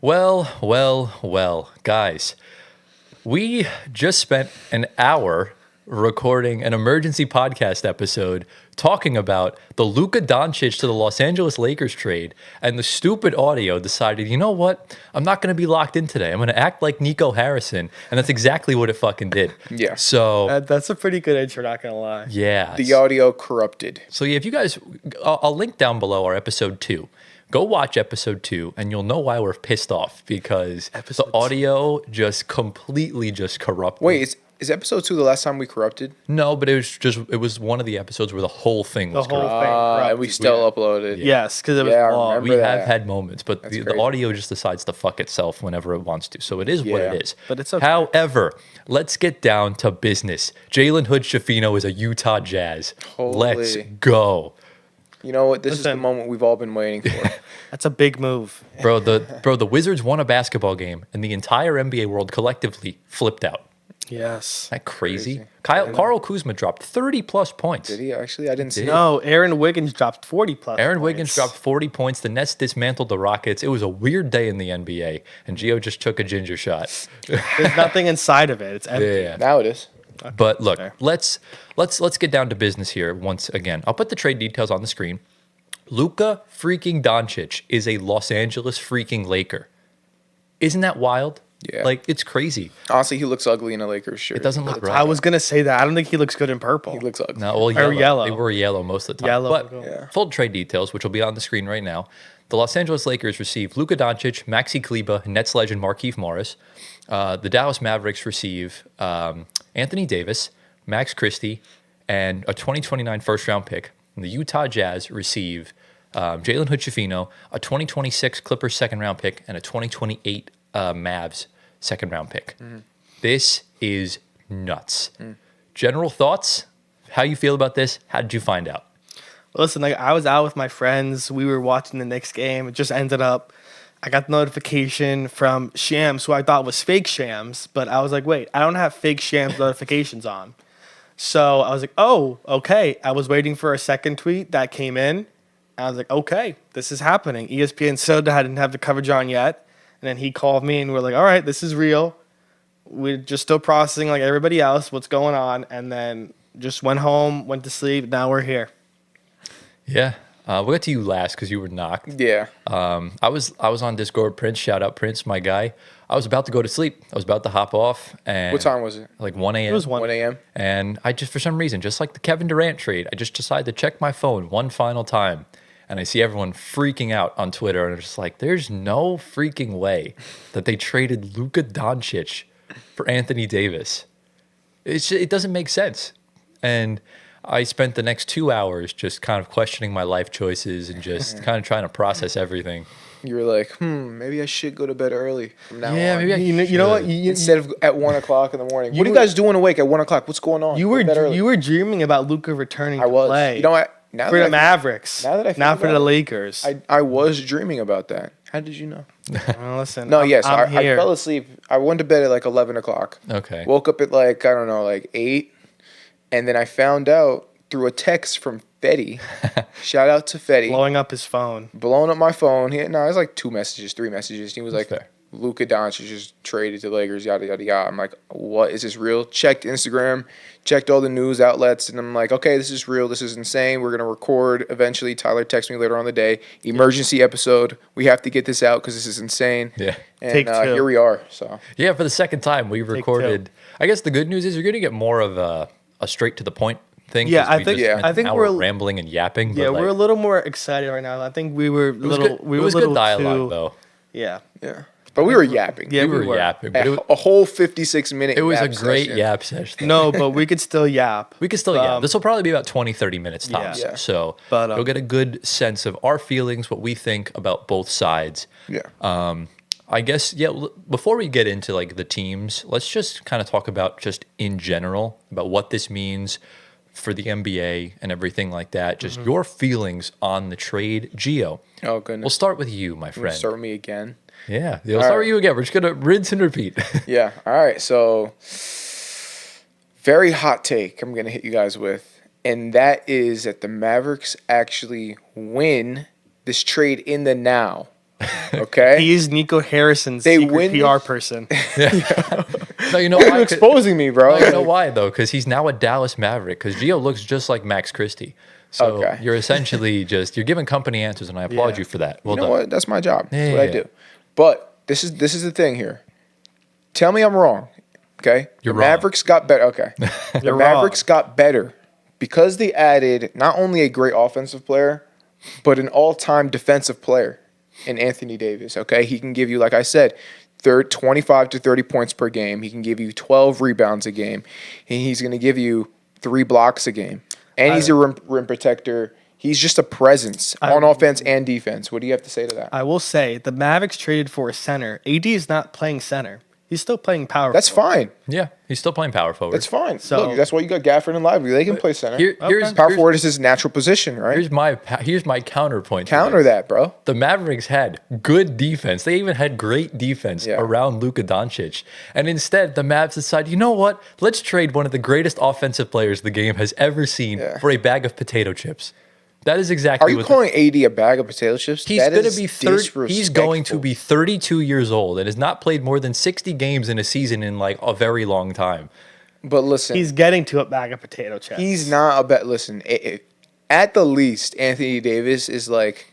Well, guys, we just spent an hour recording an emergency podcast episode talking about the Luka Doncic to the Los Angeles Lakers trade, and the stupid audio decided, you know what? I'm not going to be locked in today. I'm going to act like Nico Harrison, and that's exactly what it fucking did. Yeah. So, That's a pretty good intro, not gonna lie. yeah. The audio corrupted. So yeah, if you guys, I'll link down below our episode 2. Go watch episode 2, and you'll know why we're pissed off, because the audio just completely just corrupted. Wait, is episode 2 the last time we corrupted? No, but it was one of the episodes where the whole thing was The whole corrupted. thing. And we still uploaded. Yes, because it was Yeah, I long. remember We that. have had moments, but the crazy. audio just decides to fuck itself whenever it wants to. So it is what Yeah. it is. But it's okay. However, let's get down to business. Jalen Hood-Schifino is a Utah Jazz. Let's Holy. go. You know what? This is the Listen. moment we've all been waiting for. That's a big move. Bro, the Wizards won a basketball game, and the entire NBA world collectively flipped out. Yes. Isn't that crazy? Carl Kuzma dropped 30-plus points. Did he actually? I didn't see it. No, Aaron Wiggins dropped 40 plus. Aaron points. Wiggins dropped 40 points. The Nets dismantled the Rockets. It was a weird day in the NBA, and Gio just took a ginger shot. There's nothing inside of it. It's empty. Yeah. Now it is. But look, Fair. let's get down to business here once again. I'll put the trade details on the screen. Luka freaking Doncic is a Los Angeles freaking Laker. Isn't that wild? Yeah. Like, it's crazy. Honestly, he looks ugly in a Lakers shirt. It doesn't look right. I was gonna say that. I don't think he looks good in purple. He looks ugly. No, well, yellow. yellow. They were yellow most of the time. Yellow. But Yeah. full trade details, which will be on the screen right now. The Los Angeles Lakers receive Luka Doncic, Maxi Kleber, Nets legend Markieff Morris. The Dallas Mavericks receive Anthony Davis, Max Christie, and a 2029 first-round pick. And the Utah Jazz receive Jalen Hood-Schifino, a 2026 Clippers second-round pick, and a 2028 Mavs second-round pick. This is nuts. General thoughts? How you feel about this? How did you find out? Listen, like I was out with my friends. We were watching the Knicks game. It just ended up. I got the notification from Shams, who I thought was fake Shams, but I was like, wait, I don't have fake Shams notifications on. So I was like, oh, okay. I was waiting for a second tweet that came in. I was like, okay, this is happening. ESPN still didn't have the coverage on yet. And then he called me and we're like, all right, this is real. We're just still processing like everybody else what's going on. And then just went home, went to sleep. Now we're here. Yeah. We'll get to you last because you were knocked. Yeah. I was on Discord. Prince, shout out Prince, my guy. I was about to go to sleep. I was about to hop off. And What time was it? Like 1 a.m. It was 1 1 a.m.? And I just, for some reason, just like the Kevin Durant trade, I just decided to check my phone one final time. And I see everyone freaking out on Twitter. And I'm just like, there's no freaking way that they traded Luka Doncic for Anthony Davis. It doesn't make sense. And I spent the next 2 hours just kind of questioning my life choices and just kind of trying to process everything. You were like, maybe I should go to bed early from now on. maybe I You know what? Instead of at 1 o'clock in the morning. What are you guys doing awake at 1 o'clock? What's going on? You Go to bed early. were dreaming about Luka returning I was. to play. You know what? Now for that the Mavericks. now that I think not for about the it, Lakers. I was dreaming about that. How did you know? Well, listen. No, I'm, yes. I'm I here. fell asleep. I went to bed at like 11 o'clock. Okay. Woke up at like, I don't know, like 8. And then I found out through a text from Fetty. Shout out to Fetty. blowing up his phone. Blowing up my phone. It was like 2 messages, 3 messages. He was like, fair. Luka Doncic just traded to Lakers, yada, yada, yada. I'm like, what? Is this real? Checked Instagram, checked all the news outlets, and I'm like, okay, this is real. This is insane. We're going to record eventually. Tyler texted me later on the day. Emergency episode. We have to get this out because this is insane. Yeah. And Take 2. here we are. So Yeah, for the second time, we recorded. I guess the good news is you're going to get more of a straight to the point thing. Yeah, 'cause I we think- just yeah. spent I think an hour we're- rambling and yapping. Yeah, but we're a like, little more excited right now. I think we were it was little. good, We it were was a little good dialogue, too, though. Yeah. yeah. But we were yapping. Yeah, we we were were. yapping. But A whole 56-minute it was a yap great session. yap session. No, but we could still yap. We can still yap. This will probably be about 20, 30 minutes tops. Yeah. So But, you'll get a good sense of our feelings, what we think about both sides. Yeah. I guess, yeah, before we get into like the teams, let's just kind of talk about just in general about what this means for the NBA and everything like that. Just your feelings on the trade. Gio, Oh, goodness. we'll start with you, my friend. Start with me again. Yeah, we'll start with you again. We're just going to rinse and repeat. Yeah. All right. So, very hot take I'm going to hit you guys with. And that is that the Mavericks actually win this trade in the now Okay, He is Nico Harrison's They secret win- PR person. No, you know why are why? you exposing me, bro? No, you know why though? Because he's now a Dallas Maverick. Because Gio looks just like Max Christie. So Okay. you're essentially you're giving company answers, and I applaud Yeah. you for that. Well You know done. what? That's my job. That's Yeah, what I yeah, do. But this is the thing here. Tell me I'm wrong. Okay? You're the wrong. Mavericks got better. Okay. The You're Mavericks got better because they added not only a great offensive player, but an all-time defensive player in Anthony Davis. Okay? He can give you, like I said, 25 to 30 points per game. He can give you 12 rebounds a game. And he's going to give you 3 blocks a game. And he's a rim protector. He's just a presence on offense and defense. What do you have to say to that? I will say the Mavericks traded for a center. AD is not playing center. He's still playing power. That's forward. fine. Yeah, he's still playing power forward. That's fine. So- Look, that's why you got Gafford and Lively. They can play center. Here's Power forward is his natural position, right? here's my counterpoint. to Counter this. that, bro. The Mavericks had good defense. They even had great defense Yeah. around Luka Doncic. And instead, the Mavs decide, you know what? Let's trade one of the greatest offensive players the game has ever seen Yeah. for a bag of potato chips. That is exactly Are you what calling AD a bag of potato chips? he's That going to is be 30, he's going to disrespectful. be 32 years old and has not played more than 60 games in a season in like a very long time. But listen, He's getting to a bag of potato chips. he's not a bet. Listen, at the least, Anthony Davis is like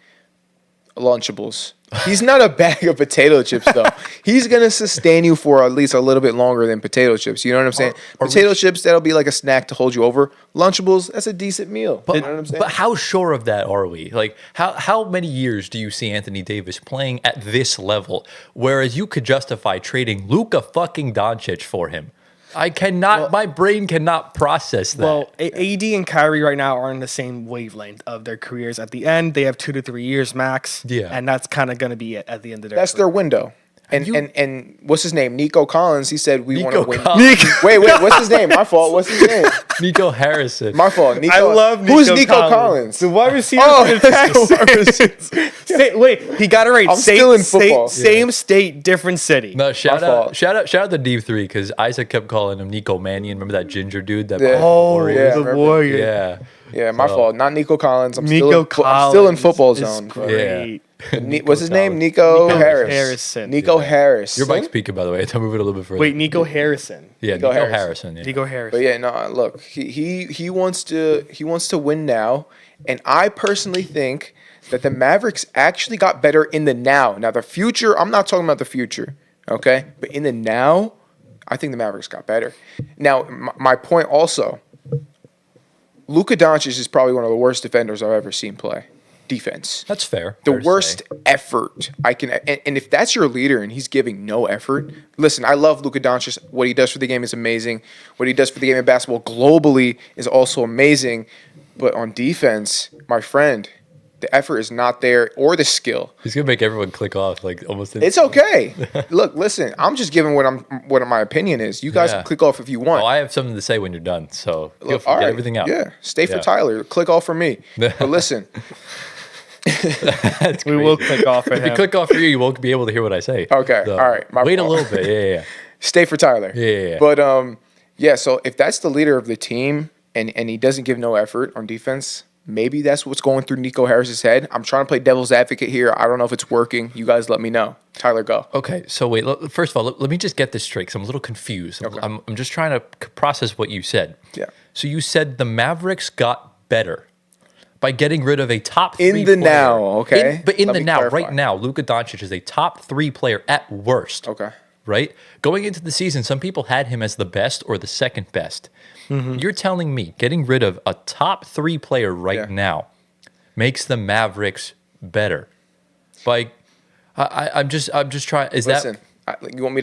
Lunchables. He's not a bag of potato chips, though. He's gonna sustain you for at least a little bit longer than potato chips. You know what I'm saying? Potato chips, that'll be like a snack to hold you over. Lunchables, that's a decent meal. But, you know what I'm saying? but how sure of that are we? Like, how many years do you see Anthony Davis playing at this level? Whereas you could justify trading Luka fucking Doncic for him. I cannot. My brain cannot process that. Well, AD and Kyrie right now are on the same wavelength of their careers. At the end, they have 2 to 3 years max. Yeah. And that's kind of going to be it at the end of their That's career. their window. And what's his name? Nico Collins. He said we want to Nico win. Collins. Wait, what's his name? My fault. What's his name? Nico Harrison. My fault. Nico. I love Nico Who's Nico Collins? The wide receiver Oh, for the Texans. Wait, he got it right. I'm still in football. Same state, different city. No, shout fault. out to D3 because Isaac kept calling him Nico Mannion. Remember that ginger dude? That Yeah. Oh, Warriors? Yeah, the remember. Warrior. Yeah. Yeah, my fault. Not Nico Collins. I'm Nico Collins. still in football is zone. Great. What's his name? Nico Harris. Harrison. Nico Harris. Your mic's speaking, by the way. To move it a little bit further. Wait, Nico Harrison. Yeah, Nico Nico Harrison. Harrison. Yeah. Nico Harrison. But yeah, no. Look, he wants to win now, and I personally think that the Mavericks actually got better in the now. Now the future, I'm not talking about the future, okay? But in the now, I think the Mavericks got better. Now my point also, Luka Doncic is probably one of the worst defenders I've ever seen play defense. That's fair. The Fair to worst say. effort I can, and if that's your leader and he's giving no effort, listen, I love Luka Doncic. What he does for the game is amazing. What he does for the game of basketball globally is also amazing. But on defense, my friend, the effort is not there or the skill. He's gonna make everyone click off like almost. It's okay. Look, listen, I'm just giving what my opinion is. You guys Yeah. can click off if you want. Oh, I have something to say when you're done. So feel Look, free, all get right. everything out. Yeah, stay for Yeah. Tyler. Click off for me. But listen, That's we crazy. will click off at If you him. click off here, you won't be able to hear what I say. Okay, So, all right, my wait fault. a little bit. Yeah. stay for Tyler. Yeah. But yeah. So if that's the leader of the team and he doesn't give no effort on defense, maybe that's what's going through Nico Harris's head. I'm trying to play devil's advocate here. I don't know if it's working. You guys let me know. Tyler, go. Okay, so wait. First of all, let me just get this straight because I'm a little confused. Okay. I'm just trying to process what you said. Yeah. So you said the Mavericks got better by getting rid of a top 3 In the player. now, okay? But in Let the me now, clarify. right now, Luka Doncic is a top 3 player at worst. Okay. Right? Going into the season, some people had him as the best or the second best. You're telling me getting rid of a top 3 player right Yeah. now makes the Mavericks better? Like, I'm just trying. Is Listen, you want me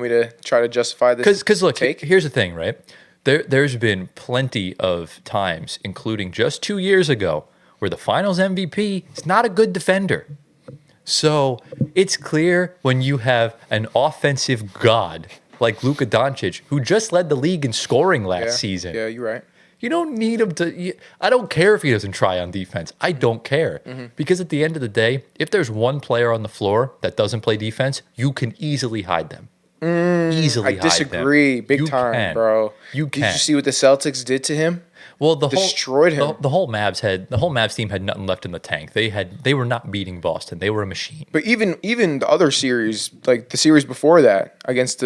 to try to justify this? because look, take? here's the thing, right? There's been plenty of times, including just 2 years ago, where the Finals MVP is not a good defender. So it's clear when you have an offensive god like Luka Doncic, who just led the league in scoring last Yeah. season. Yeah, you're right. You don't need him to. I don't care if he doesn't try on defense. I don't care. Mm-hmm. Because at the end of the day, if there's one player on the floor that doesn't play defense, you can easily hide them. Easily I hide them. disagree big You time, can. bro. You Did can. you see what the Celtics did to him? Well, destroyed him. The whole Mavs team had nothing left in the tank. They were not beating Boston. They were a machine. But even the other series, like the series before that against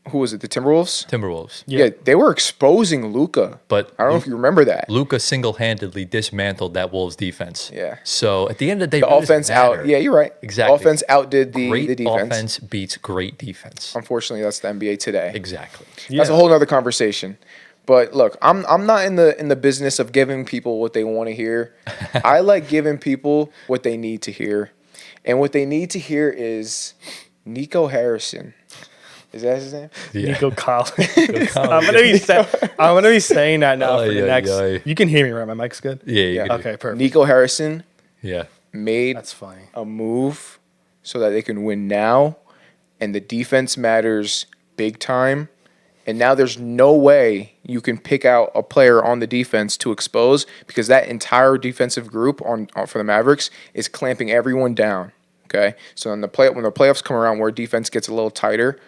who was it? The Timberwolves. Timberwolves. Yeah, they were exposing Luka. But I don't know if you remember that. Luka single-handedly dismantled that Wolves defense. Yeah. So at the end of the day, The what does it offense out. matter? Yeah, you're right. Exactly. Offense outdid Great the defense. offense beats great defense. Unfortunately, that's the NBA today. Exactly. That's a whole nother conversation. But look, I'm not in the business of giving people what they want to hear. I like giving people what they need to hear. And what they need to hear is Nico Harrison. Is that his name? Yeah. Nico Collins. Collins. I'm gonna be saying that now for the Ay, next. ay. You can hear me, right? My mic's good. Yeah. Yeah. Okay, perfect. Nico Harrison Yeah. made That's funny. a move so that they can win now, and the defense matters big time. And now there's no way you can pick out a player on the defense to expose because that entire defensive group on for the Mavericks is clamping everyone down. Okay, so when the playoffs come around where defense gets a little tighter,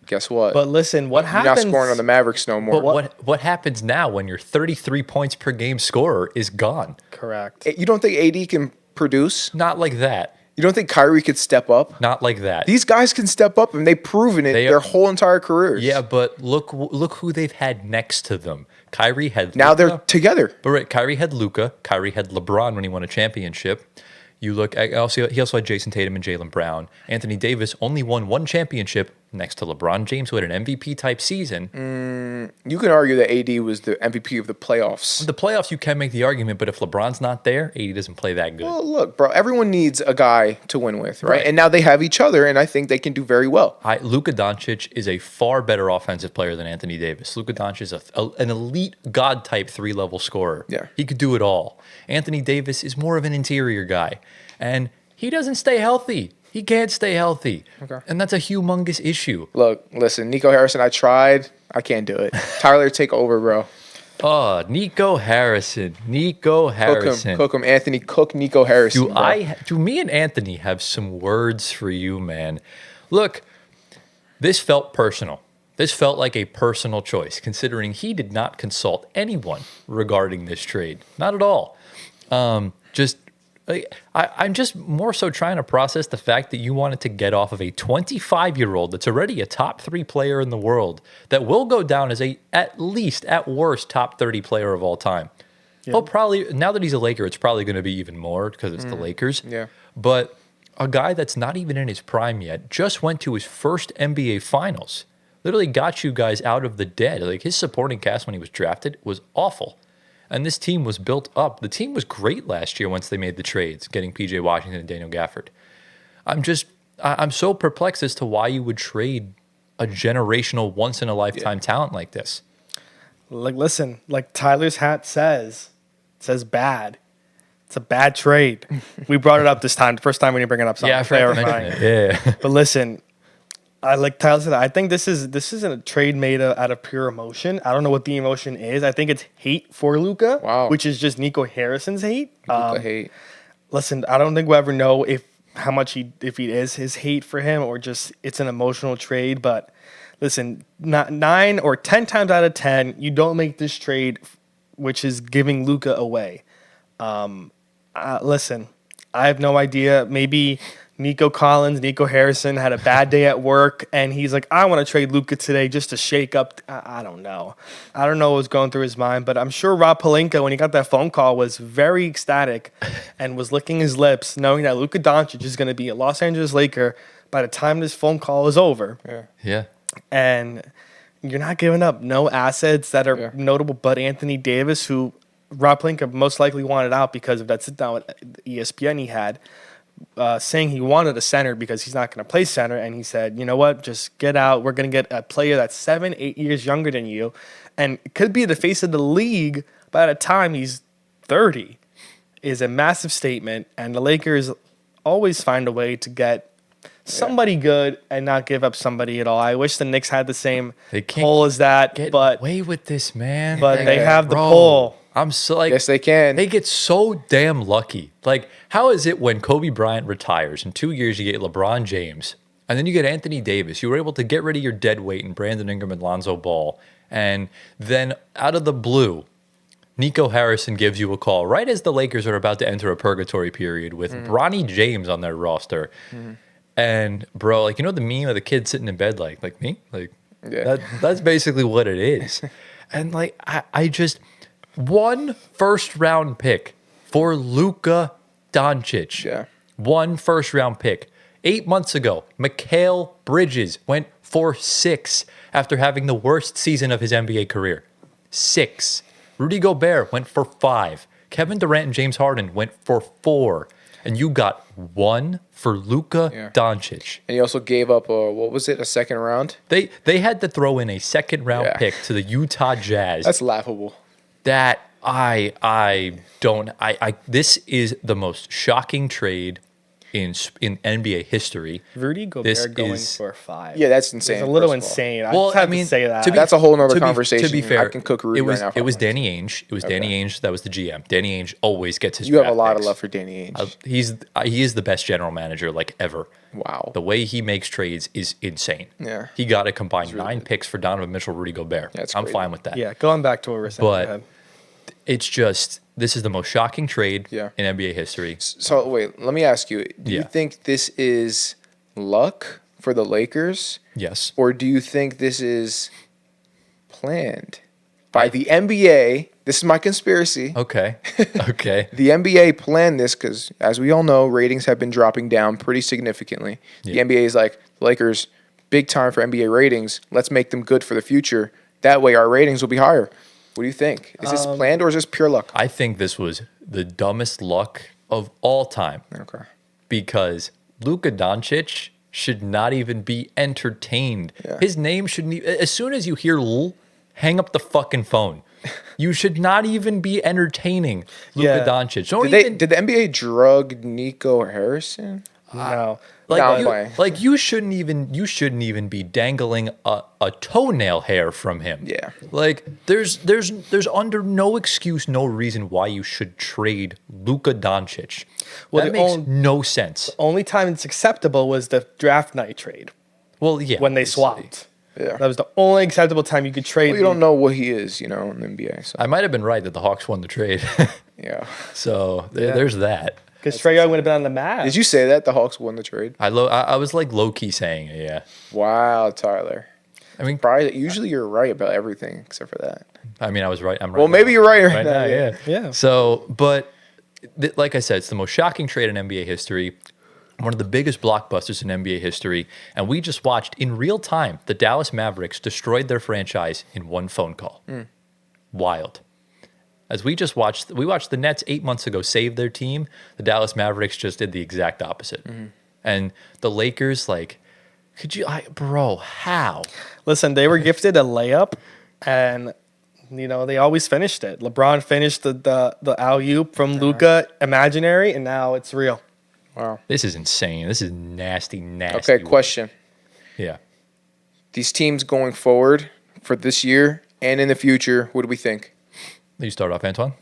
guess what? But listen, what You're happens? not scoring on the Mavericks no more. But what happens now when your 33 points per game scorer is gone? Correct. You don't think AD can produce? Not like that. You don't think Kyrie could step up? Not like that. These guys can step up, and they've proven it their whole entire careers. Yeah, but look who they've had next to them. Kyrie had Now Luka. they're together. But right, Kyrie had Luka. Kyrie had LeBron when he won a championship. You look at he also had Jason Tatum and Jaylen Brown. Anthony Davis only won one championship next to LeBron James, who had an MVP type season. You can argue that AD was the MVP of the playoffs. The playoffs, you can make the argument, but if LeBron's not there, AD doesn't play that good. Well, look, bro, everyone needs a guy to win with, right? Right. And now they have each other, and I think they can do very well. Luka Doncic is a far better offensive player than Anthony Davis. Luka Doncic is an elite God type 3-level scorer. Yeah. He could do it all. Anthony Davis is more of an interior guy, and he doesn't stay healthy. He can't stay healthy. Okay. And that's a humongous issue. Look, listen, Nico Harrison, I tried. I can't do it. Tyler, take over, bro. Oh, Nico Harrison. Cook him. Anthony, cook Nico Harrison. Do me and Anthony have some words for you, man? Look, this felt personal. This felt like a personal choice, considering he did not consult anyone regarding this trade. Not at all. I'm just more so trying to process the fact that you wanted to get off of a 25-year-old that's already a top 3 player in the world that will go down as at least, at worst, top 30 player of all time. Yeah. He'll probably, now that he's a Laker, it's probably going to be even more because it's the Lakers. Yeah. But a guy that's not even in his prime yet just went to his first NBA Finals. Literally got you guys out of the dead. Like, his supporting cast when he was drafted was awful. And this team was built up. The team was great last year once they made the trades, getting PJ Washington and Daniel Gafford. I'm so perplexed as to why you would trade a generational, once-in-a-lifetime talent like this. Like, listen, like Tyler's hat says bad. It's a bad trade. We brought it up this time. The first time we didn't bring it up. So Yeah, I forgot to mention it. Yeah. But listen, like Tyler said, I think this isn't a trade made out of pure emotion. I don't know what the emotion is. I think it's hate for Luka, which is just Nico Harrison's hate. Luka hate. Listen, I don't think we'll ever know if it is his hate for him or just it's an emotional trade. But listen, not 9 or 10 times out of 10, you don't make this trade, which is giving Luka away. Listen, I have no idea. Maybe Nico Harrison had a bad day at work, and he's like, I want to trade Luka today just to shake up. I don't know. I don't know what was going through his mind, but I'm sure Rob Pelinka, when he got that phone call, was very ecstatic and was licking his lips, knowing that Luka Doncic is going to be a Los Angeles Laker by the time this phone call is over. Yeah. And you're not giving up no assets that are notable, but Anthony Davis, who Rob Pelinka most likely wanted out because of that sit-down with ESPN he had, saying he wanted a center because he's not going to play center. And he said, you know what, just get out. We're going to get a player that's 7-8 years younger than you and could be the face of the league by the time he's 30 is a massive statement. And the Lakers always find a way to get somebody good and not give up somebody at all. I wish the Knicks had the same pull as that. Get but away with this, man. But they have the pull. I'm so like, yes, they can. They get so damn lucky. Like, how is it when Kobe Bryant retires in 2 years, you get LeBron James, and then you get Anthony Davis? You were able to get rid of your dead weight in Brandon Ingram and Lonzo Ball, And then out of the blue, Nico Harrison gives you a call right as the Lakers are about to enter a purgatory period with Bronny James on their roster. And bro, like, you know the meme of the kid sitting in bed like me? Like Yeah. that's basically what it is. And like I just one first round pick for Luka Doncic. Yeah. One first round pick. 8 months ago, Mikal Bridges went for 6 after having the worst season of his NBA career. 6. Rudy Gobert went for 5. Kevin Durant and James Harden went for 4. And you got 1 for Luka Yeah. Doncic. And he also gave up a second round? They had to throw in a second round Yeah. pick to the Utah Jazz. That's laughable. That I don't this is the most shocking trade in NBA history. Rudy This Gobert going is- for 5. Yeah, that's insane. It's a little first of all. insane. I Well, just had I mean, to say that. to be- That's a whole nother To conversation. be fair, I can cook Rudy it was right now. it was Danny Ainge. It was Danny Ainge that was the GM. Danny Ainge always gets his. You have a draft lot of picks. love for Danny Ainge. He is the best general manager like ever. Wow. The way he makes trades is insane. Yeah. He got a combined 9 picks for Donovan Mitchell, Rudy Gobert. Yeah, it's I'm crazy. fine with that. yeah, going back to what we were saying. But- go ahead. It's just this is the most shocking trade Yeah. in NBA history. So wait, let me ask you: do you Yeah. think this is luck for the Lakers, Yes. or do you think this is planned by the NBA? This is my conspiracy. Okay. Okay. The NBA planned this because, as we all know, ratings have been dropping down pretty significantly. The Yeah. NBA is like, Lakers, big time for NBA ratings. Let's make them good for the future. That way, our ratings will be higher. What do you think? Is this planned or is this pure luck? I think this was the dumbest luck of all time Okay. because Luka Doncic should not even be entertained. Yeah. His name shouldn't even, as soon as you hear Lul, hang up the fucking phone. You should not even be entertaining Luka Yeah. Doncic. Don't Did even, the NBA drug Nico Harrison? No. No, I'm you, playing. like you shouldn't even be dangling a toenail hair from him. Yeah. Like there's under no excuse, no reason why you should trade Luka Doncic. Well, That the makes only- no sense. Only time it's acceptable was the draft night trade Well, yeah. when they obviously. swapped. Yeah. That was the only acceptable time you could trade. Well, you don't know what he is, in the NBA. So I might have been right that the Hawks won the trade. yeah. So Yeah. there's that. because Trae Young would have been on the Mavs. Did you say that the Hawks won the trade? I was like low key saying it, yeah. Wow, Tyler. I mean, Probably. Usually you're right about everything except for that. I was right. I'm right. Well, maybe you're right right now, now. yeah. Yeah. So, but like I said, it's the most shocking trade in NBA history, one of the biggest blockbusters in NBA history, and we just watched in real time the Dallas Mavericks destroyed their franchise in one phone call. Wild. As we watched the Nets 8 months ago save their team. The Dallas Mavericks just did the exact opposite, and the Lakers, like, bro, how? Listen, they were gifted a layup, and they always finished it. LeBron finished the alley-oop from Luka, imaginary, and now it's real. Wow. This is insane. This is nasty. Okay, question. Yeah. These teams going forward for this year and in the future, what do we think? You start off, Antoine.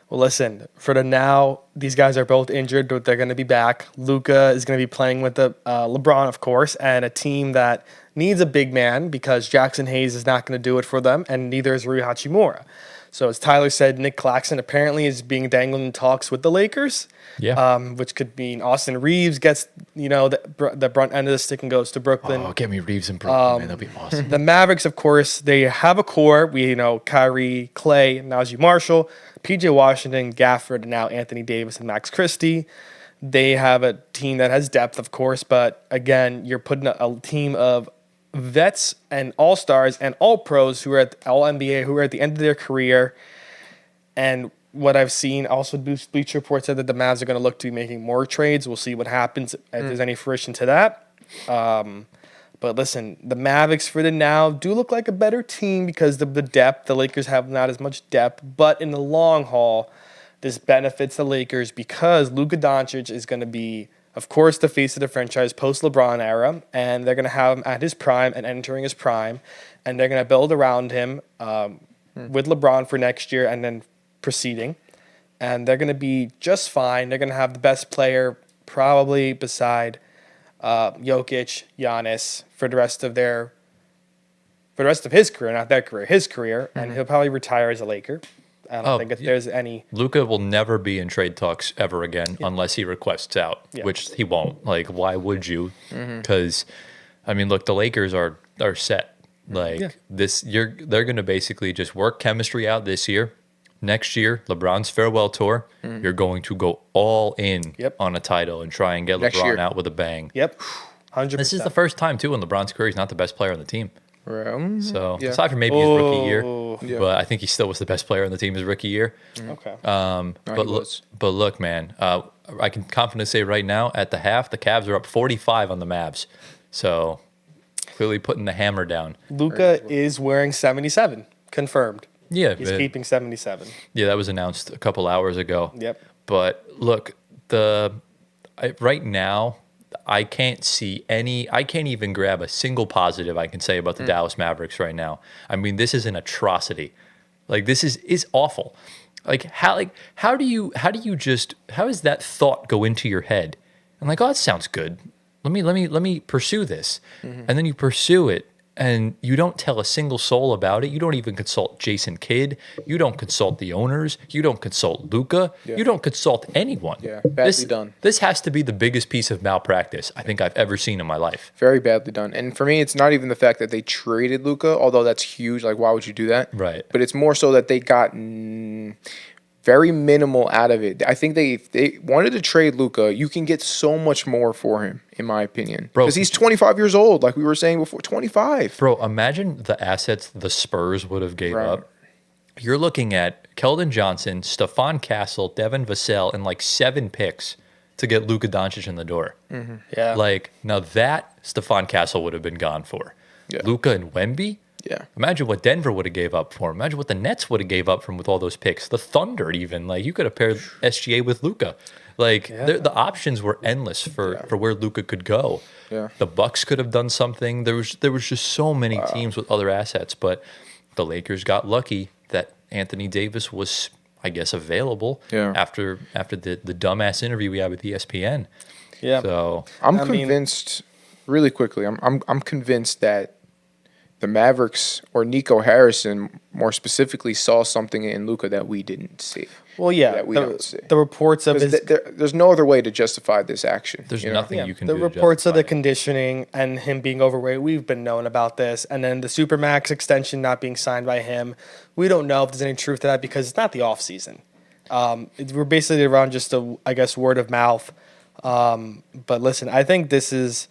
Well, listen, for the now, these guys are both injured, but they're going to be back. Luka is going to be playing with the LeBron, of course, and a team that needs a big man because Jackson Hayes is not going to do it for them, and neither is Rui Hachimura. So as Tyler said, Nick Claxton apparently is being dangled in talks with the Lakers. Yeah. Which could mean Austin Reeves gets the brunt end of the stick and goes to Brooklyn. Oh, get me Reeves in Brooklyn, man. That'd be awesome. The Mavericks, of course, they have a core. Kyrie, Clay, Najee Marshall, PJ Washington, Gafford, and now Anthony Davis and Max Christie. They have a team that has depth, of course, but again, you're putting a team of vets and all-stars and all-pros who are at all-NBA, who are at the end of their career. And what I've seen, also Bleacher Report said that the Mavs are going to look to be making more trades. We'll see what happens if there's any fruition to that. But listen, the Mavericks for the now do look like a better team because of the depth. The Lakers have not as much depth, but in the long haul, this benefits the Lakers because Luka Doncic is going to be, of course, the face of the franchise post-LeBron era, and they're going to have him at his prime and entering his prime, and they're going to build around him with LeBron for next year and then proceeding, and they're going to be just fine. They're going to have the best player probably beside Jokic, Giannis for the rest of their for the rest of his career, not their career, his career, and he'll probably retire as a Laker. I don't think if there's any. Luka will never be in trade talks ever again unless he requests out, which he won't. Like, why would you? Because, I mean, look, the Lakers are set. Like they're going to basically just work chemistry out this year. Next year, LeBron's farewell tour, you're going to go all in on a title and try and get LeBron out with a bang. Yep, 100%. This is the first time too in LeBron's career he's not the best player on the team. Right. So aside from maybe his rookie year, but I think he still was the best player on the team his rookie year. Okay. But look, man, I can confidently say right now at the half, the Cavs are up 45 on the Mavs. So clearly putting the hammer down. Luka is wearing 77, confirmed. Yeah, He's keeping 77. Yeah, that was announced a couple hours ago. Yep. But look, right now, I can't even grab a single positive I can say about the Dallas Mavericks right now. I mean, this is an atrocity. Like, this is awful. How does that thought go into your head? I'm like, oh, that sounds good. Let me pursue this. And then you pursue it and you don't tell a single soul about it. You don't even consult Jason Kidd. You don't consult the owners. You don't consult Luka. You don't consult anyone. Yeah, badly done. This has to be the biggest piece of malpractice I think I've ever seen in my life. Very badly done. And for me, it's not even the fact that they traded Luka, although that's huge. Like, why would you do that? Right. But it's more so that they got very minimal out of it. I think they wanted to trade Luka. You can get so much more for him, in my opinion. Bro, because he's 25 years old, like we were saying before. 25. Bro, imagine the assets the Spurs would have gave up. You're looking at Keldon Johnson, Stephon Castle, Devin Vassell, and like 7 picks to get Luka Doncic in the door. Yeah. Like, now that Stephon Castle would have been gone for. Yeah. Luka and Wemby? Yeah. Imagine what Denver would have gave up for him. Imagine what the Nets would have gave up for him with all those picks. The Thunder even. Like, you could have paired SGA with Luka. Like, the options were endless for where Luka could go. Yeah. The Bucks could have done something. There was just so many teams with other assets, but the Lakers got lucky that Anthony Davis was, I guess, available after the dumbass interview we had with ESPN. Yeah. So I'm convinced, really quickly, I'm convinced that the Mavericks or Nico Harrison more specifically saw something in Luka that we didn't see. Well, yeah. That we don't see. The reports of his... There's no other way to justify this action. there's nothing you can the do. The reports of the conditioning and him being overweight, we've been knowing about this. And then the Supermax extension not being signed by him. We don't know if there's any truth to that because it's not the offseason. We're basically around just, word of mouth. But listen, I think this is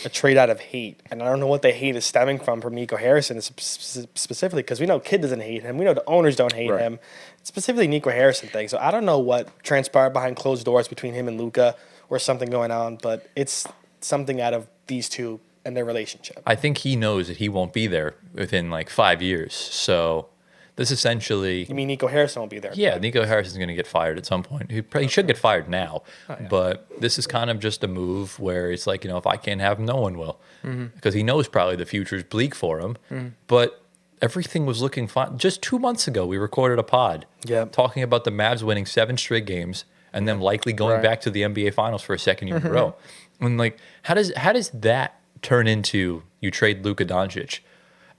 a trade out of hate. And I don't know what the hate is stemming from Nico Harrison specifically because we know Kidd doesn't hate him. We know the owners don't hate him. It's specifically Nico Harrison thing. So I don't know what transpired behind closed doors between him and Luka or something going on, but it's something out of these two and their relationship. I think he knows that he won't be there within like 5 years. So this essentially... You mean Nico Harrison won't be there? Yeah, Nico Harrison's going to get fired at some point. He should get fired now. But this is kind of just a move where it's like, if I can't have him, no one will. Because he knows probably the future's bleak for him. But everything was looking fine. Just 2 months ago, we recorded a pod talking about the Mavs winning 7 straight games and then likely going back to the NBA Finals for a second year in a row. And like, how does that turn into you trade Luka Doncic?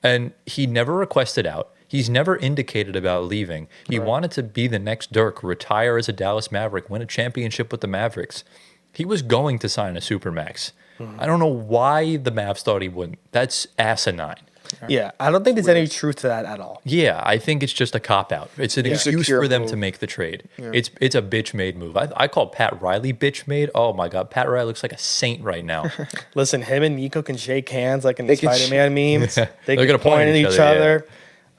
And he never requested out. He's never indicated about leaving. He wanted to be the next Dirk, retire as a Dallas Maverick, win a championship with the Mavericks. He was going to sign a Supermax. I don't know why the Mavs thought he wouldn't. That's asinine. Yeah, I don't think there's any truth to that at all. Yeah, I think it's just a cop-out. It's an excuse for them to make the trade. It's a bitch-made move. I call Pat Riley bitch-made. Oh, my God. Pat Riley looks like a saint right now. Listen, him and Nico can shake hands like in the Spider-Man memes. They They're can gonna point at each other.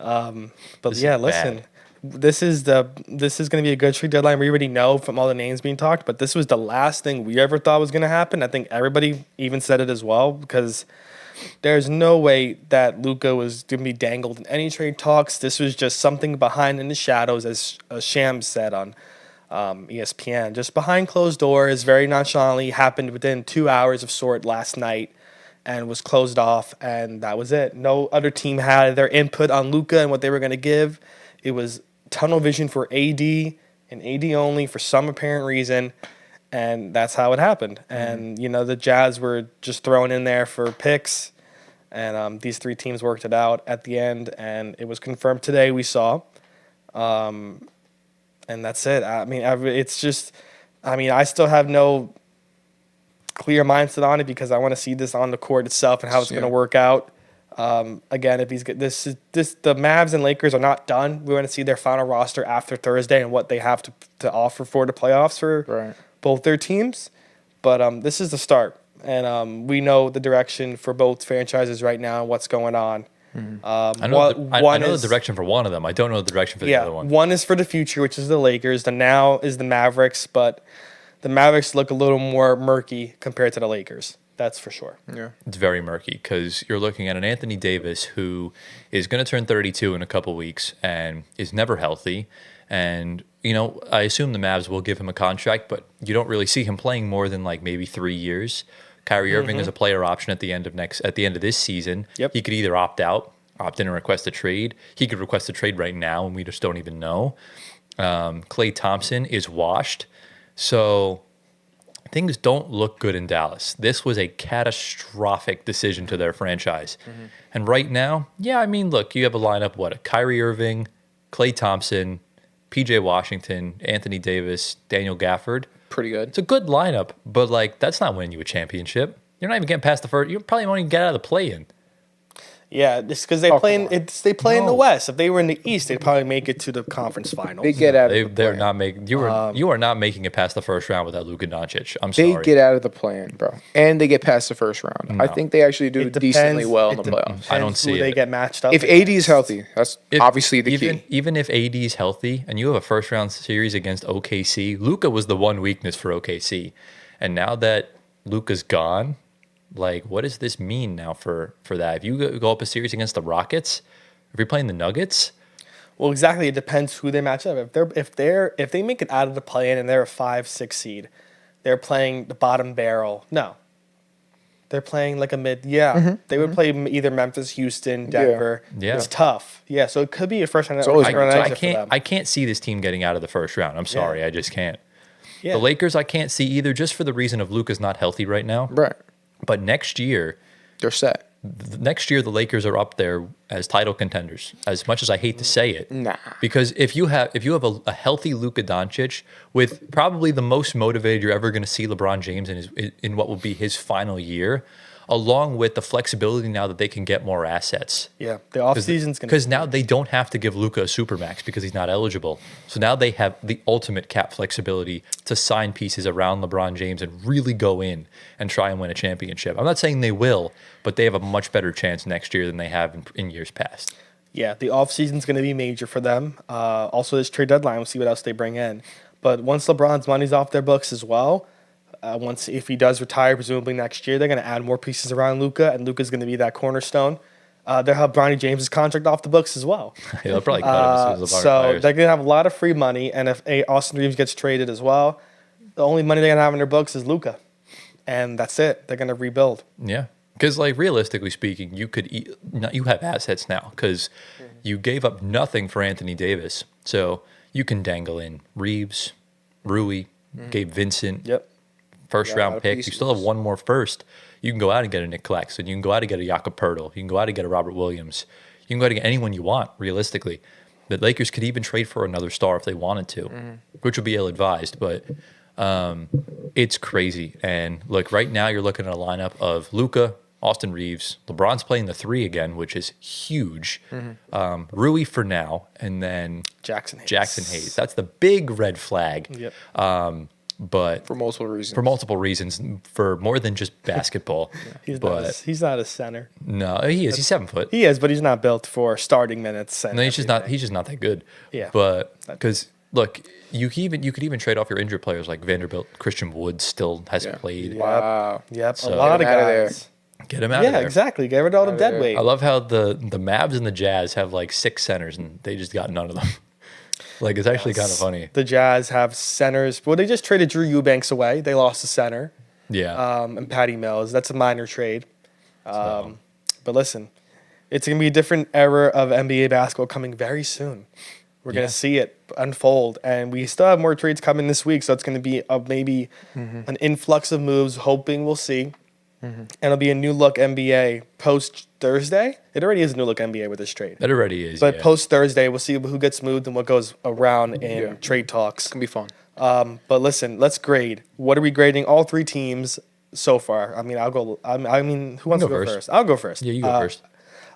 This listen, bad. this is going to be a good trade deadline. We already know from all the names being talked, but this was the last thing we ever thought was going to happen. I think everybody even said it as well because there's no way that Luka was going to be dangled in any trade talks. This was just something behind in the shadows, as Shams said on ESPN. Just behind closed doors, very nonchalantly, happened within 2 hours of sort last night and was closed off, and that was it. No other team had their input on Luka and what they were going to give. It was tunnel vision for AD and AD only for some apparent reason, and that's how it happened. And, the Jazz were just thrown in there for picks, And these three teams worked it out at the end, and it was confirmed today. We saw, and that's it. I mean, it's just, I mean, I still have no clear mindset on it because I want to see this on the court itself and how it's going to work out. Again, if the Mavs and Lakers are not done, we want to see their final roster after Thursday and what they have to offer for the playoffs for both their teams. But this is the start, and we know the direction for both franchises right now and what's going on. I know the direction for one of them. I don't know the direction for the other one. One is for the future, which is the Lakers. The now is the Mavericks, but the Mavericks look a little more murky compared to the Lakers. That's for sure. Yeah, it's very murky because you're looking at an Anthony Davis who is going to turn 32 in a couple weeks and is never healthy. And, you know, I assume the Mavs will give him a contract, but you don't really see him playing more than like maybe 3 years. Kyrie Irving is a player option at the end of this season. Yep. He could either opt out, opt in and request a trade. He could request a trade right now, and we just don't even know. Klay Thompson is washed. So things don't look good in Dallas. This was a catastrophic decision to their franchise. And right now, yeah, I mean, look, you have a lineup, a Kyrie Irving, Klay Thompson, PJ Washington, Anthony Davis, Daniel Gafford. Pretty good. It's a good lineup, but like that's not winning you a championship. You're not even getting past the first. You probably won't even get out of the play-in. Yeah, just because they play in the West. If they were in the East, they'd probably make it to the conference finals. They get out. They're not making. You are not making it past the first round without Luka Doncic. I'm sorry. They get out of the play-in, bro, and they get past the first round. No. I think they actually do decently well in the playoffs. I don't see who it. They get matched up. If AD is healthy, that's obviously the key. Even if AD is healthy and you have a first round series against OKC, Luka was the one weakness for OKC, and now that Luka's gone. Like, what does this mean now for that? If you go up a series against the Rockets, if you're playing the Nuggets, well, exactly. It depends who they match up. If they make it out of the play-in and they're a 5-6 seed, they're playing the bottom barrel. No, they're playing like a mid. Yeah, they would play either Memphis, Houston, Denver. Yeah. It's tough. Yeah, so it could be a first round. I can't see this team getting out of the first round. I'm sorry, I just can't. Yeah. The Lakers, I can't see either, just for the reason of Luka's not healthy right now. Right. But next year, they're set. Next year, the Lakers are up there as title contenders. As much as I hate to say it, because if you have a healthy Luka Doncic with probably the most motivated you're ever going to see LeBron James in what will be his final year, along with the flexibility now that they can get more assets. Yeah, the offseason's going to... Because now they don't have to give Luka a supermax because he's not eligible. So now they have the ultimate cap flexibility to sign pieces around LeBron James and really go in and try and win a championship. I'm not saying they will, but they have a much better chance next year than they have in years past. Yeah, the offseason's going to be major for them. Also, this trade deadline, we'll see what else they bring in. But once LeBron's money's off their books as well... if he does retire, presumably next year, they're going to add more pieces around Luka, and Luka's going to be that cornerstone. They'll have Bronny James' contract off the books as well. Yeah, they'll probably cut him as soon as so they're going to have a lot of free money, and if Austin Reeves gets traded as well, the only money they're going to have in their books is Luka, and that's it. They're going to rebuild. Yeah, because like realistically speaking, you have assets now because you gave up nothing for Anthony Davis, so you can dangle in Reeves, Rui, Gabe Vincent. Yep. First round pick. You still have one more first. You can go out and get a Nick Claxton. You can go out and get a Jakob Poeltl. You can go out and get a Robert Williams. You can go out and get anyone you want, realistically. The Lakers could even trade for another star if they wanted to, which would be ill-advised. But it's crazy. And look, right now you're looking at a lineup of Luka, Austin Reeves. LeBron's playing the 3 again, which is huge. Rui for now, and then Jackson Hayes. That's the big red flag. Yep. But for multiple reasons, for more than just basketball. He's not a center. No, he is. He's 7 foot. He is, but he's not built for starting minutes. No, he's just not. He's just not that good. Yeah. But because look, you could even trade off your injured players like Vanderbilt. Christian Wood still hasn't played. Wow. Yep. So a lot of guys. Get him out of there. Yeah, exactly. Get rid of all the dead weight. I love how the Mavs and the Jazz have like 6 centers and they just got none of them. Like, it's actually kind of funny. The Jazz have centers. Well, they just traded Drew Eubanks away. They lost a center. Yeah. And Patty Mills. That's a minor trade. But listen, it's going to be a different era of NBA basketball coming very soon. We're going to see it unfold. And we still have more trades coming this week, so it's going to be maybe an influx of moves, hoping we'll see. And it'll be a new look NBA post Thursday. It already is a new look NBA with this trade. That already is. But yeah. post Thursday, we'll see who gets moved and what goes around in Yeah. trade talks. It's gonna be fun. But listen, let's grade. What are we grading all three teams so far? I mean, I'll go. I mean, who wants go to go first. first? I'll go first. Yeah, you go first.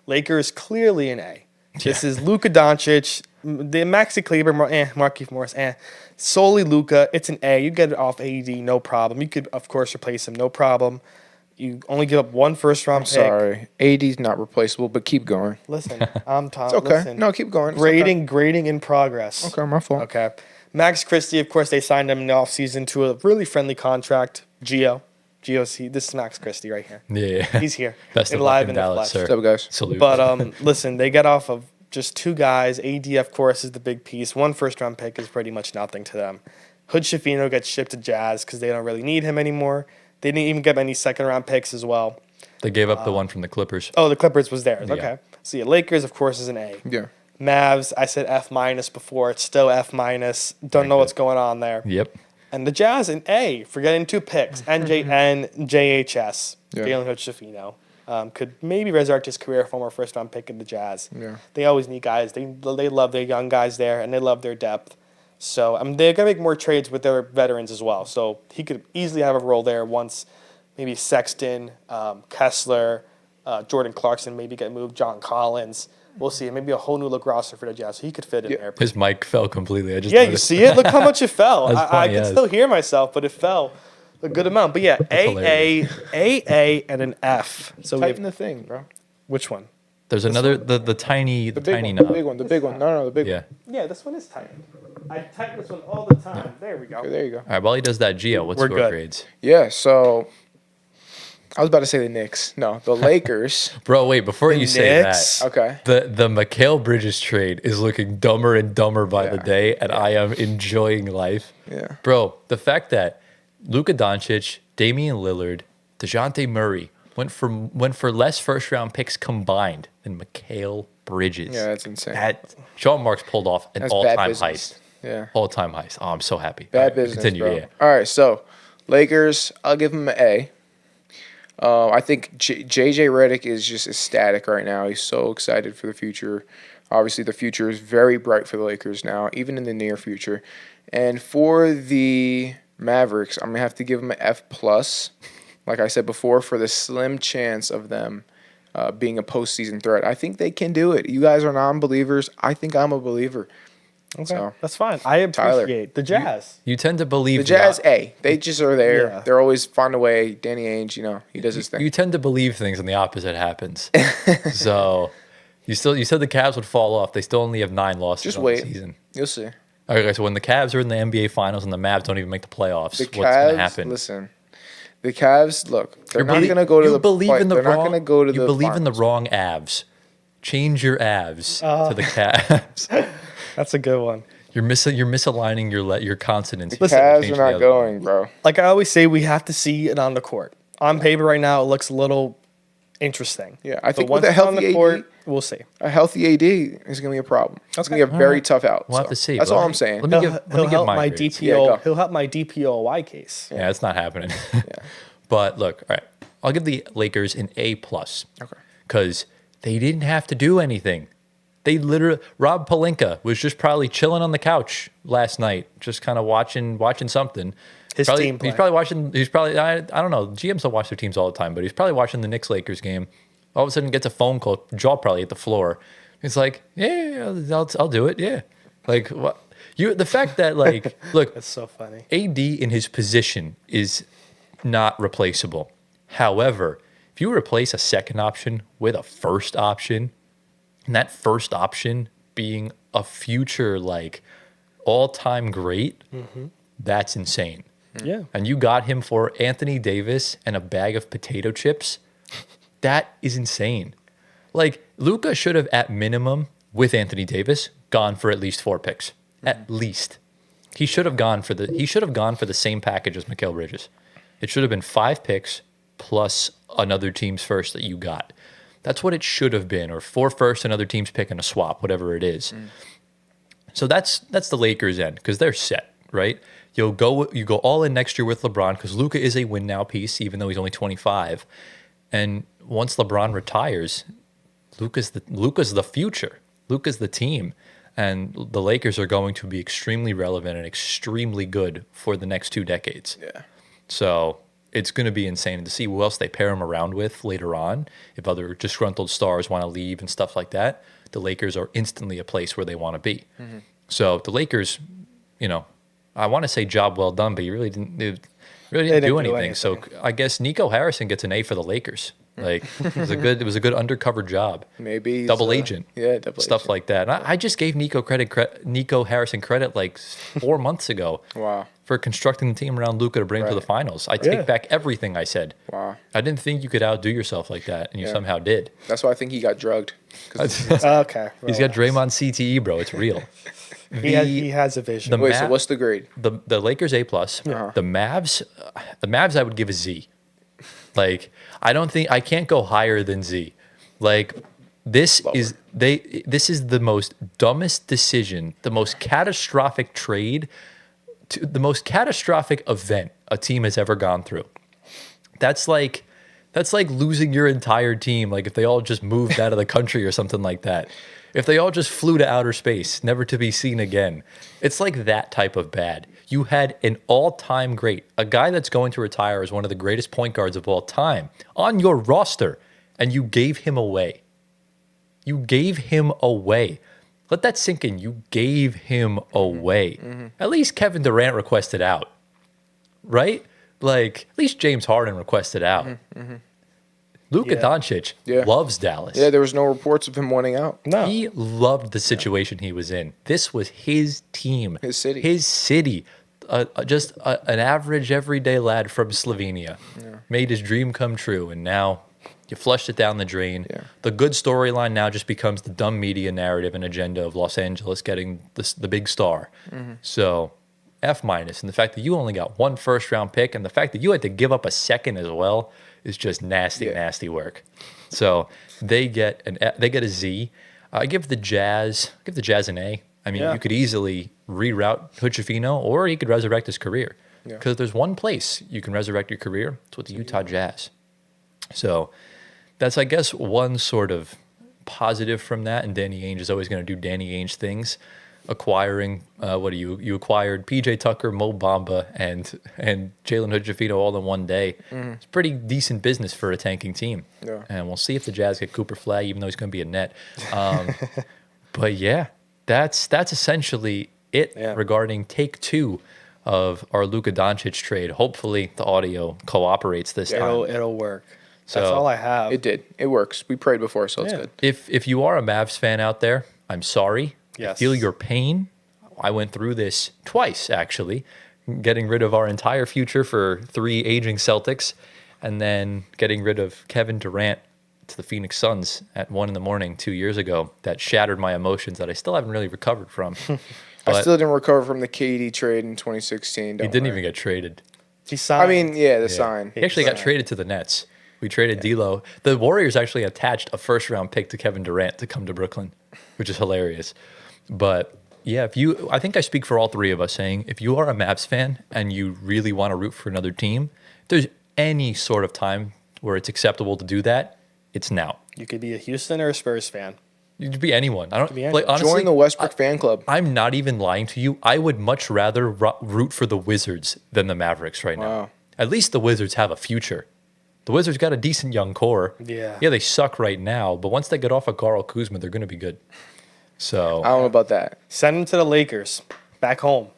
Lakers clearly an A. This is Luka Doncic, the Maxi Kleber, Markieff Morris, solely Luka. It's an A. You get it off AD, no problem. You could, of course, replace him, no problem. You only give up one first round pick. Sorry, AD's not replaceable, but keep going. Listen, I'm Tom. It's okay. Listen, No, keep going. It's grading in progress. Okay, my fault. Okay. Max Christie, of course, they signed him in the offseason to a really friendly contract. GOC, this is Max Christie right here. Yeah. He's here. Best of in luck live in in the Dallas, flesh. sir. What's up, guys? Salute. But listen, they get off of just two guys. AD, of course, is the big piece. One first round pick is pretty much nothing to them. Hood Schifino gets shipped to Jazz because they don't really need him anymore. They didn't even get any second round picks as well. They gave up the one from the Clippers. Oh, the Clippers was theirs. Yeah. Okay. So yeah, Lakers, of course, is an A. Yeah. Mavs, I said F minus before. It's still F minus. Don't know what's going on there. Yep. And the Jazz, an A for getting two picks. NJN, JHS. Yeah. Jalen Hood Schifino. Could maybe resurrect his career, former first round pick in the Jazz. Yeah. They always need guys. They love their young guys there, and they love their depth. So they're gonna make more trades with their veterans as well. So he could easily have a role there once maybe Sexton, Kessler, Jordan Clarkson maybe get moved, John Collins. We'll see. Maybe a whole new look roster for the Jazz. So he could fit in there. His mic fell completely. I just Yeah, you noticed. see it? Look how much it fell. That's I funny, can yeah. still hear myself, but it fell a good amount. But yeah, hilarious. A, and an F. So we Tighten have, the thing, bro. which one? There's another the tiny The tiny big one. knob. The big one. The big one. No, the big Yeah. Yeah, this one is tight. I tighten this one all the time. There we go. one. Okay, there you go. All right. While he does that, Gio, what's We're your good. grades? Yeah. So I was about to say the Knicks. No, the Lakers. Bro, wait. Before The you say Knicks? that, Okay. the Mikal Bridges trade is looking dumber and dumber by the Yeah. day, and I am enjoying life. Yeah. Bro, the fact that Luka Doncic, Damian Lillard, DeJounte Murray went for less first round picks combined than Mikal Bridges. Yeah, that's insane. That Sean Marks pulled off an That's all bad time business. heist. Yeah. All time heist. Oh, I'm so happy. Bad All right, business, Continue. bro. Yeah. All right, so Lakers, I'll give him an A. I think JJ Redick is just ecstatic right now. He's so excited for the future. Obviously, the future is very bright for the Lakers now, even in the near future. And for the Mavericks, I'm gonna have to give them an F plus. Like I said before, for the slim chance of them being a postseason threat. I think they can do it. You guys are non-believers. I think I'm a believer. Okay, So, that's fine. I Tyler, appreciate the Jazz. You tend to believe The Jazz, A. They just are there. Yeah. They're always find a way. Danny Ainge, he does his thing. You tend to believe things and the opposite happens. So you said the Cavs would fall off. They still only have 9 losses Just on wait. the season. You'll see. Okay, so when the Cavs are in the NBA Finals and the Mavs don't even make the playoffs, The what's going to Cavs, happen? listen. The Cavs, look, they're You're not belie- going to go to you the believe play- in the They're wrong, not going to go to you the believe in the finals. wrong Avs. Change your Avs to the Cavs. That's a good one. You're misaligning your consonants. The You gotta Cavs change are the not other going, bro. Like I always say, we have to see it on the court. On paper right now, it looks a little interesting. Yeah, I But think once with a it's on healthy the AD, court, we'll see. a healthy AD is going to be a problem. It's going to be a very tough out. We'll have so to see. That's Well, all I'm saying. let me He'll, give- he'll give help my my grades. Yeah, go. DPO. He'll help my DPOY case. Yeah, it's not happening. But look, all right, I'll give the Lakers an A plus. Okay. Because they didn't have to do anything. They literally Rob Pelinka was just probably chilling on the couch last night, just kind of watching something. His Probably- team play. He's probably watching. He's probably I don't know. GMs don't watch their teams all the time, but he's probably watching the Knicks Lakers game. All of a sudden, gets a phone call. Jaw probably hit the floor. He's like, "Yeah, I'll do it. Yeah." Like what? The fact that like look, That's so funny. AD in his position is not replaceable. However, if you replace a second option with a first option, and that first option being a future like all-time great, that's insane. Yeah. And you got him for Anthony Davis and a bag of potato chips. That is insane. Like Luka should have at minimum with Anthony Davis gone for at least 4 picks. At least. He should have gone for the same package as Mikal Bridges. It should have been 5 picks plus another team's first that you got. That's what it should have been, or 4 firsts, another team's pick, and a swap, whatever it is. So that's the Lakers' end because they're set, right? You go all in next year with LeBron because Luka is a win now piece, even though he's only 25. And once LeBron retires, Luka's the future. Luka's the team. And the Lakers are going to be extremely relevant and extremely good for the next 2 decades. Yeah. So it's going to be insane to see who else they pair him around with later on. If other disgruntled stars want to leave and stuff like that, the Lakers are instantly a place where they want to be. So the Lakers, I want to say job well done, but you really didn't. They really didn't do anything. So I guess Nico Harrison gets an A for the Lakers. Like it was a good undercover job. Maybe double agent. Yeah, double stuff agent. like that. And I just gave Nico Harrison credit like 4 months ago. Wow. For constructing the team around Luka to bring him to the finals. I take back everything I said. Wow. I didn't think you could outdo yourself like that, and you somehow did. That's why I think he got drugged. Okay. He's got Draymond CTE, bro. It's real. He has a vision. Wait, so what's the grade? The Lakers A+. The Mavs I would give a Z. Like I can't go higher than Z. Like this is the most dumbest decision, the most catastrophic trade, the most catastrophic event a team has ever gone through. That's like losing your entire team. Like if they all just moved out of the country or something like that. If they all just flew to outer space, never to be seen again. It's like that type of bad. You had an all-time great, a guy that's going to retire as one of the greatest point guards of all time on your roster, and you gave him away. You gave him away. Let that sink in. You gave him away. At least Kevin Durant requested out, right? Like, at least James Harden requested out. Luka Doncic loves Dallas. Yeah, there was no reports of him wanting out. No. He loved the situation he was in. This was his team. His city. His city. Just an average, everyday lad from Slovenia. Made his dream come true, and now you flushed it down the drain. Yeah. The good storyline now just becomes the dumb media narrative and agenda of Los Angeles getting the big star. So, F-. And the fact that you only got 1 first-round pick and the fact that you had to give up a second as well is just nasty work. So they get a Z. I give the Jazz an A. I mean, you could easily reroute Hood-Schifino, or he could resurrect his career. Because there's one place you can resurrect your career. It's with the Utah Jazz. So that's, I guess, one sort of positive from that. And Danny Ainge is always going to do Danny Ainge things. Acquiring, you acquired PJ Tucker, Mo Bamba, and Jalen Hood-Schifino all in one day. It's pretty decent business for a tanking team. Yeah. And we'll see if the Jazz get Cooper Flag, even though he's going to be a net. But yeah, that's essentially it regarding take 2 of our Luka Doncic trade. Hopefully the audio cooperates this time. It'll work. So That's all I have. It did. It works. We prayed before, so it's good. If you are a Mavs fan out there, I'm sorry. I Yes. feel your pain. I went through this twice, actually, getting rid of our entire future for 3 aging Celtics, and then getting rid of Kevin Durant to the Phoenix Suns at 1 a.m. 2 years ago. That shattered my emotions that I still haven't really recovered from. I still didn't recover from the KD trade in 2016. He didn't even get traded. He signed. I mean, the sign. He actually got traded to the Nets. We traded D'Lo. The Warriors actually attached a first-round pick to Kevin Durant to come to Brooklyn, which is hilarious. But yeah, I think I speak for all 3 of us saying if you are a Mavs fan and you really want to root for another team, if there's any sort of time where it's acceptable to do that, it's now. You could be a Houston or a Spurs fan. You could be anyone. I don't be anyone. like honestly. Join the Westbrook fan club. I'm not even lying to you. I would much rather root for the Wizards than the Mavericks right now. Wow. At least the Wizards have a future. The Wizards got a decent young core. Yeah. Yeah, they suck right now, but once they get off of Karl Kuzma, they're going to be good. So I don't know about that. Send him to the Lakers. Back home.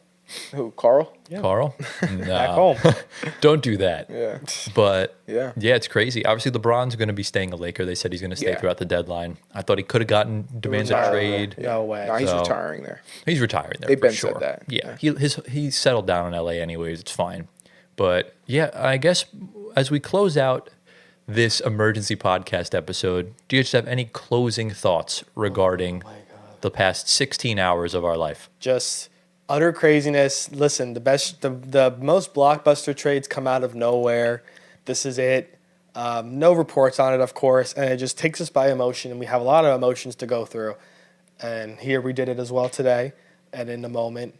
Who, Carl? Carl? No. Back home. Don't do that. Yeah. But Yeah. it's crazy. Obviously, LeBron's going to be staying a Laker. They said he's going to stay Yeah. throughout the deadline. I thought he could have gotten demands a trade. No way. No, he's So- retiring there. He's retiring there. They've for been sure. said that. Yeah, he's settled down in LA anyways. It's fine. But yeah, I guess as we close out this emergency podcast episode, do you just have any closing thoughts regarding the past 16 hours of our life? Just utter craziness. Listen, the most blockbuster trades come out of nowhere. This is it. No reports on it, of course, and it just takes us by emotion, and we have a lot of emotions to go through. And here we did it as well today, and in the moment.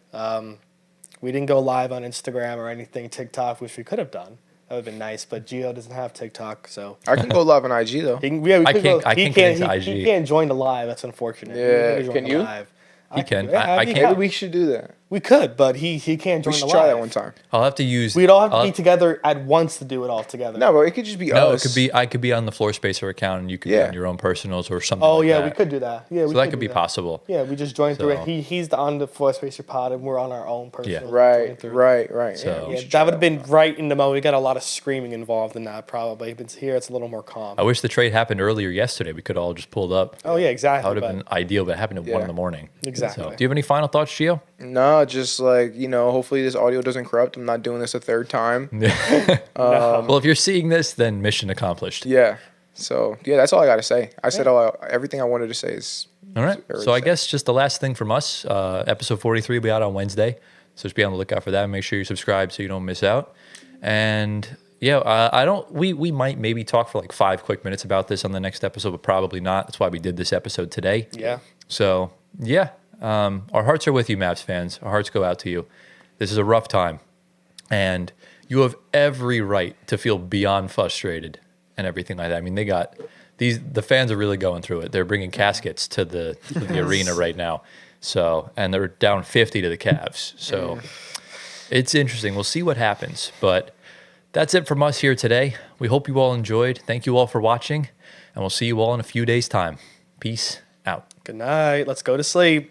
We didn't go live on Instagram or anything, TikTok, which we could have done. That would have been nice, but Gio doesn't have TikTok, so I can go live on IG though. he can, yeah, we I could can't- go. I He can't get into He IG. can't join the live. That's unfortunate. Yeah, He join can the you? Live. He can. Yeah, I he can't. Maybe we should do that. We could, but he can't join We the should live. try that one time. I'll have to use. We'd all have to I'll be together at once to do it all together. No, but it could just be No, us. it could be. I could be on the Floor Spacer account, and you could be Yeah. on your own personals or something. Oh like yeah, that. we could do that. Yeah, we So that could could do be possible. Yeah, we just join through So- it. He's on the Floor Spacer pod, and we're on our own personal. Right, join through. right. So- Yeah, we Yeah, should try that would have one. been right in the moment. We got a lot of screaming involved in that, probably. But here, it's a little more calm. I wish the trade happened earlier yesterday. We could all just pulled up. Oh yeah, That exactly. would have But been ideal, but it happened at 1 in Yeah. the morning. Exactly. So, do you have any final thoughts, Gio? No, just like, hopefully this audio doesn't corrupt. I'm not doing this a third time. Well, if you're seeing this, then mission accomplished. Yeah. So, yeah, that's all I got to say. I said everything I wanted to say is. All right. Very So I sad. guess just the last thing from us, episode 43 will be out on Wednesday. So just be on the lookout for that. Make sure you subscribe so you don't miss out. And yeah, we might maybe talk for like 5 quick minutes about this on the next episode, but probably not. That's why we did this episode today. yeah, So yeah, our hearts are with you, Mavs fans. Our hearts go out to you. This is a rough time, and you have every right to feel beyond frustrated and everything like that. I mean, the fans are really going through it. They're bringing caskets to the arena right now. So, and they're down 50 to the Cavs. So it's interesting. We'll see what happens, but that's it from us here today. We hope you all enjoyed. Thank you all for watching, and we'll see you all in a few days' time. Peace out. good night. Let's go to sleep.